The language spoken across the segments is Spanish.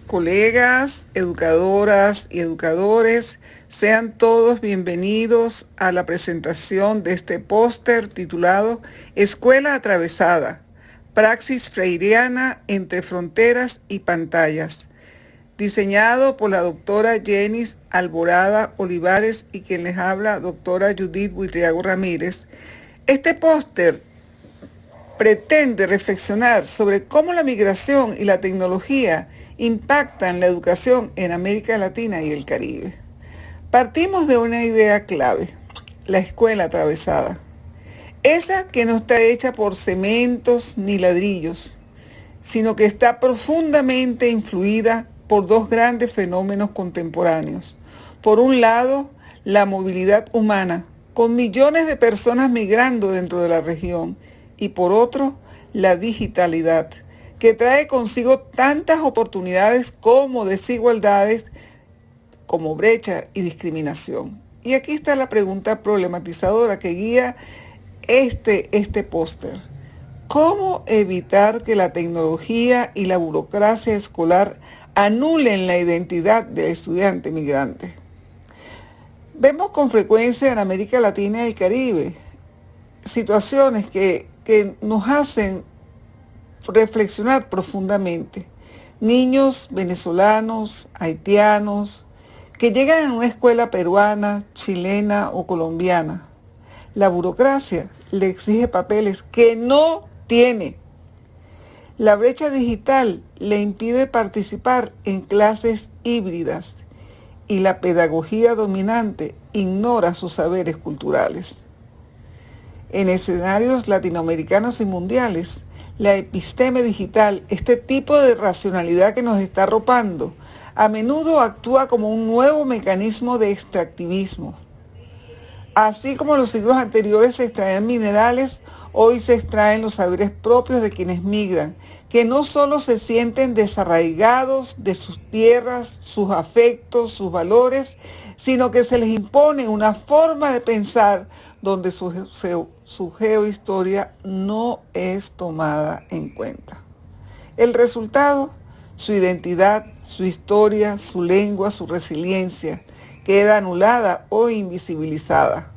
colegas, educadoras y educadores, sean todos bienvenidos a la presentación de este póster titulado Escuela Atravesada, Praxis Freiriana entre Fronteras y Pantallas, diseñado por la doctora Jenis Alborada Olivares y quien les habla, doctora Judith Buitriago Ramírez. Este póster pretende reflexionar sobre cómo la migración y la tecnología impactan la educación en América Latina y el Caribe. Partimos de una idea clave, la escuela atravesada. Esa que no está hecha por cementos ni ladrillos, sino que está profundamente influida por dos grandes fenómenos contemporáneos. Por un lado, la movilidad humana, con millones de personas migrando dentro de la región, y por otro, la digitalidad, que trae consigo tantas oportunidades como desigualdades, como brecha y discriminación. Y aquí está la pregunta problematizadora que guía este póster. ¿Cómo evitar que la tecnología y la burocracia escolar anulen la identidad del estudiante migrante? Vemos con frecuencia en América Latina y el Caribe situaciones que nos hacen reflexionar profundamente. Niños venezolanos, haitianos, que llegan a una escuela peruana, chilena o colombiana. La burocracia le exige papeles que no tiene. La brecha digital le impide participar en clases híbridas y la pedagogía dominante ignora sus saberes culturales. En escenarios latinoamericanos y mundiales, la episteme digital, este tipo de racionalidad que nos está arropando, a menudo actúa como un nuevo mecanismo de extractivismo. Así como en los siglos anteriores se extraían minerales, hoy se extraen los saberes propios de quienes migran, que no solo se sienten desarraigados de sus tierras, sus afectos, sus valores, sino que se les impone una forma de pensar donde su geohistoria no es tomada en cuenta. El resultado, su identidad, su historia, su lengua, su resiliencia, queda anulada o invisibilizada.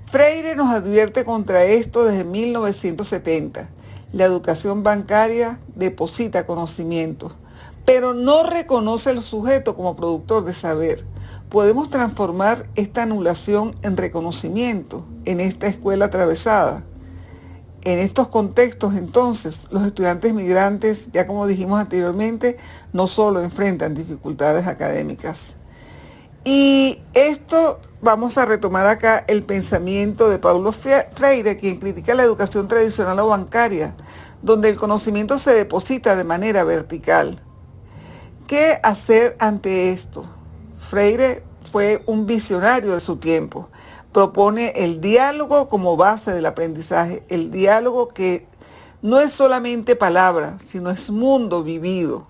Freire nos advierte contra esto desde 1970. La educación bancaria deposita conocimientos, pero no reconoce al sujeto como productor de saber. Podemos transformar esta anulación en reconocimiento en esta escuela atravesada. En estos contextos, entonces, los estudiantes migrantes, ya como dijimos anteriormente, no solo enfrentan dificultades académicas. Y esto vamos a retomar acá el pensamiento de Paulo Freire, quien critica la educación tradicional o bancaria, donde el conocimiento se deposita de manera vertical. ¿Qué hacer ante esto? Freire fue un visionario de su tiempo. Propone el diálogo como base del aprendizaje, el diálogo que no es solamente palabra, sino es mundo vivido.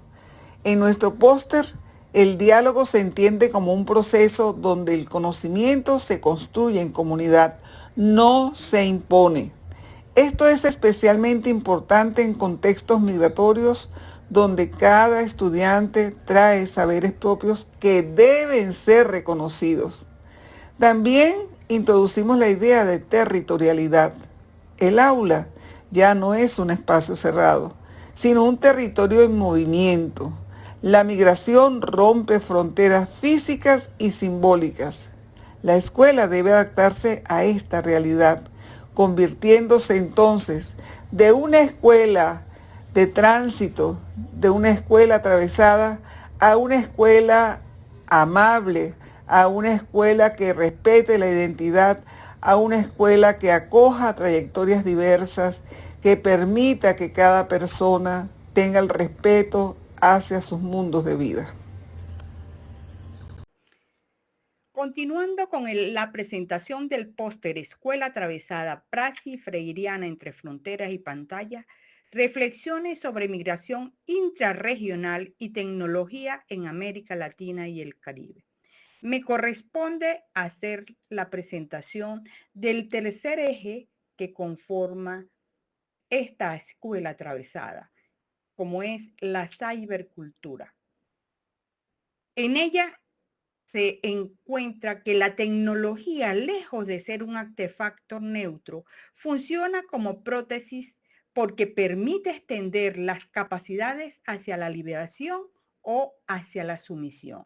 En nuestro póster, el diálogo se entiende como un proceso donde el conocimiento se construye en comunidad, no se impone. Esto es especialmente importante en contextos migratorios donde cada estudiante trae saberes propios que deben ser reconocidos. También introducimos la idea de territorialidad. El aula ya no es un espacio cerrado, sino un territorio en movimiento. La migración rompe fronteras físicas y simbólicas. La escuela debe adaptarse a esta realidad, convirtiéndose entonces de una escuela de tránsito, de una escuela atravesada, a una escuela amable, a una escuela que respete la identidad, a una escuela que acoja trayectorias diversas, que permita que cada persona tenga el respeto hacia sus mundos de vida. Continuando con la presentación del póster Escuela Atravesada, Praxis Freiriana entre Fronteras y Pantalla, reflexiones sobre migración intrarregional y tecnología en América Latina y el Caribe. Me corresponde hacer la presentación del tercer eje que conforma esta escuela atravesada, como es la cibercultura. En ella se encuentra que la tecnología, lejos de ser un artefacto neutro, funciona como prótesis porque permite extender las capacidades hacia la liberación o hacia la sumisión.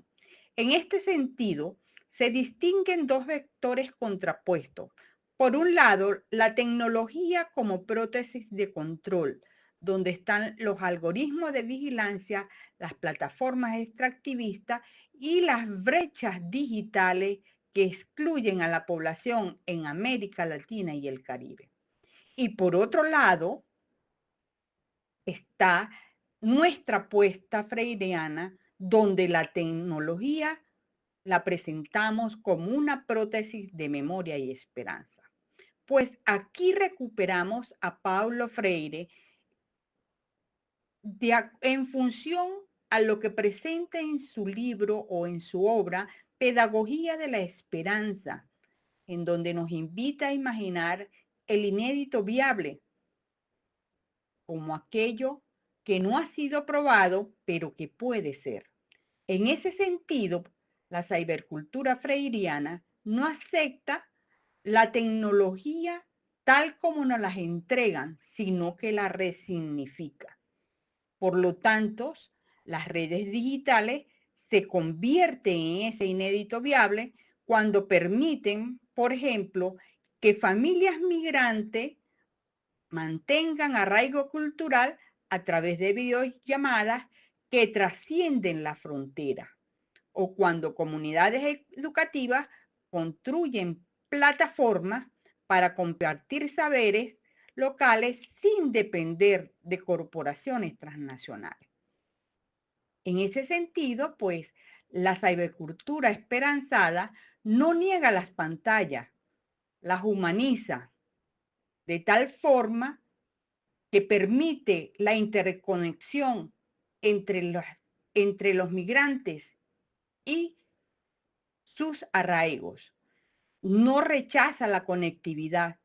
En este sentido, se distinguen dos vectores contrapuestos. Por un lado, la tecnología como prótesis de control, donde están los algoritmos de vigilancia, las plataformas extractivistas y las brechas digitales que excluyen a la población en América Latina y el Caribe. Y por otro lado, está nuestra apuesta freiriana, donde la tecnología la presentamos como una prótesis de memoria y esperanza. Pues aquí recuperamos a Paulo Freire en función a lo que presenta en su libro o en su obra Pedagogía de la Esperanza, en donde nos invita a imaginar el inédito viable como aquello que no ha sido probado, pero que puede ser. En ese sentido, la cibercultura freiriana no acepta la tecnología tal como nos las entregan, sino que la resignifica. Por lo tanto, las redes digitales se convierten en ese inédito viable cuando permiten, por ejemplo, que familias migrantes mantengan arraigo cultural a través de videollamadas que trascienden la frontera, o cuando comunidades educativas construyen plataformas para compartir saberes locales sin depender de corporaciones transnacionales. En ese sentido, pues, la cibercultura esperanzada no niega las pantallas, las humaniza de tal forma que permite la interconexión entre los migrantes y sus arraigos. No rechaza la conectividad,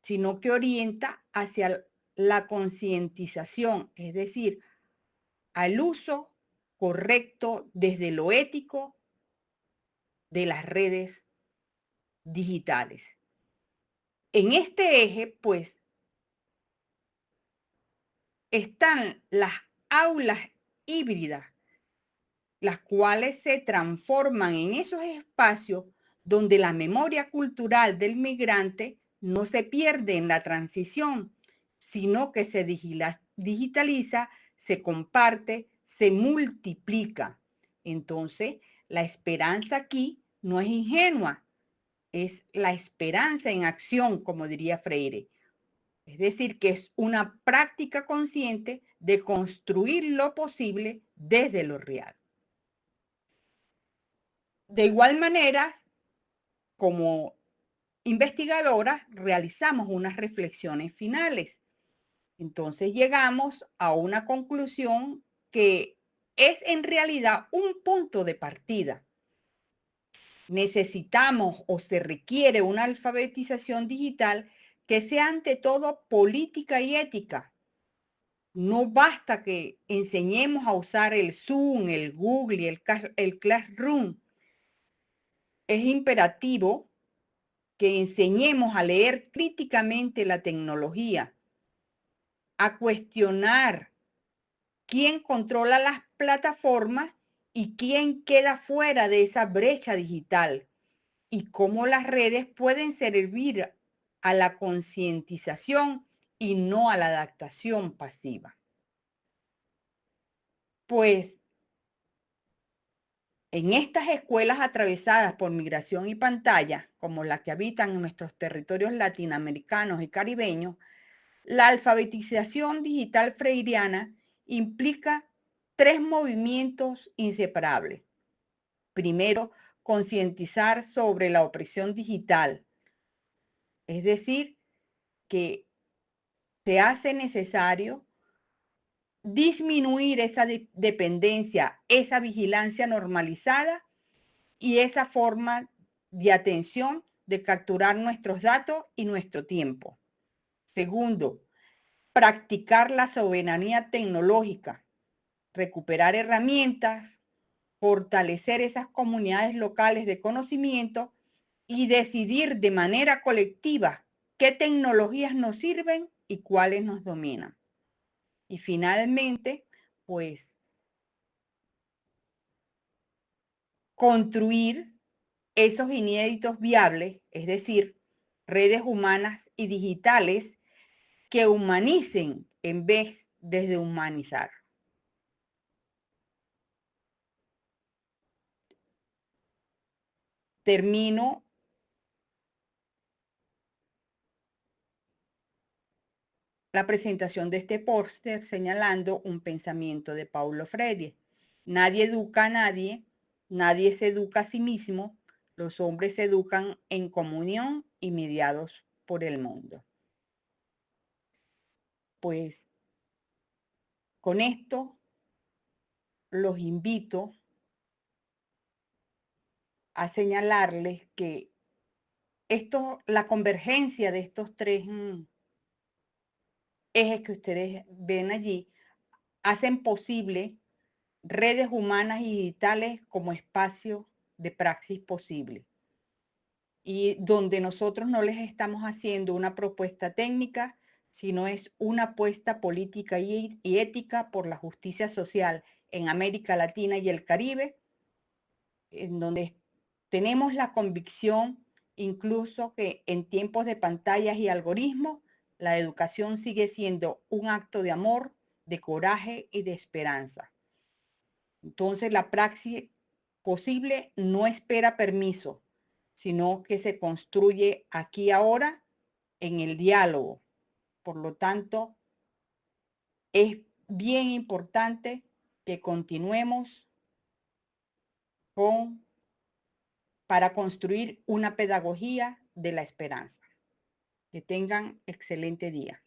sino que orienta hacia la concientización, es decir, al uso correcto desde lo ético de las redes digitales. En este eje, pues, están las aulas híbridas, las cuales se transforman en esos espacios donde la memoria cultural del migrante no se pierde en la transición, sino que se digitaliza, se comparte, se multiplica. Entonces, la esperanza aquí no es ingenua, es la esperanza en acción, como diría Freire. Es decir, que es una práctica consciente de construir lo posible desde lo real. De igual manera, como investigadoras, realizamos unas reflexiones finales. Entonces llegamos a una conclusión que es en realidad un punto de partida. Necesitamos o se requiere una alfabetización digital que sea ante todo política y ética. No basta que enseñemos a usar el Zoom, el Google y el Classroom. Es imperativo que enseñemos a leer críticamente la tecnología, a cuestionar quién controla las plataformas y quién queda fuera de esa brecha digital y cómo las redes pueden servir a la concientización y no a la adaptación pasiva. Pues en estas escuelas atravesadas por migración y pantalla, como las que habitan en nuestros territorios latinoamericanos y caribeños, la alfabetización digital freiriana implica tres movimientos inseparables. Primero, concientizar sobre la opresión digital, es decir, que se hace necesario disminuir esa dependencia, esa vigilancia normalizada y esa forma de atención de capturar nuestros datos y nuestro tiempo. Segundo, practicar la soberanía tecnológica, recuperar herramientas fortalecer esas comunidades locales de conocimiento y decidir de manera colectiva qué tecnologías nos sirven y cuáles nos dominan. Y finalmente, pues, construir esos inéditos viables, es decir, redes humanas y digitales que humanicen en vez de deshumanizar. Termino la presentación de este póster señalando un pensamiento de Paulo Freire. Nadie educa a nadie, nadie se educa a sí mismo, los hombres se educan en comunión y mediados por el mundo. Pues con esto los invito a señalarles que la convergencia de estos tres ejes que ustedes ven allí hacen posible redes humanas y digitales como espacio de praxis posible, y donde nosotros no les estamos haciendo una propuesta técnica, sino es una apuesta política y ética por la justicia social en América Latina y el Caribe, en donde tenemos la convicción incluso que en tiempos de pantallas y algoritmos, la educación sigue siendo un acto de amor, de coraje y de esperanza. Entonces, la praxis posible no espera permiso, sino que se construye aquí ahora en el diálogo. Por lo tanto, es bien importante que continuemos para construir una pedagogía de la esperanza. Que tengan excelente día.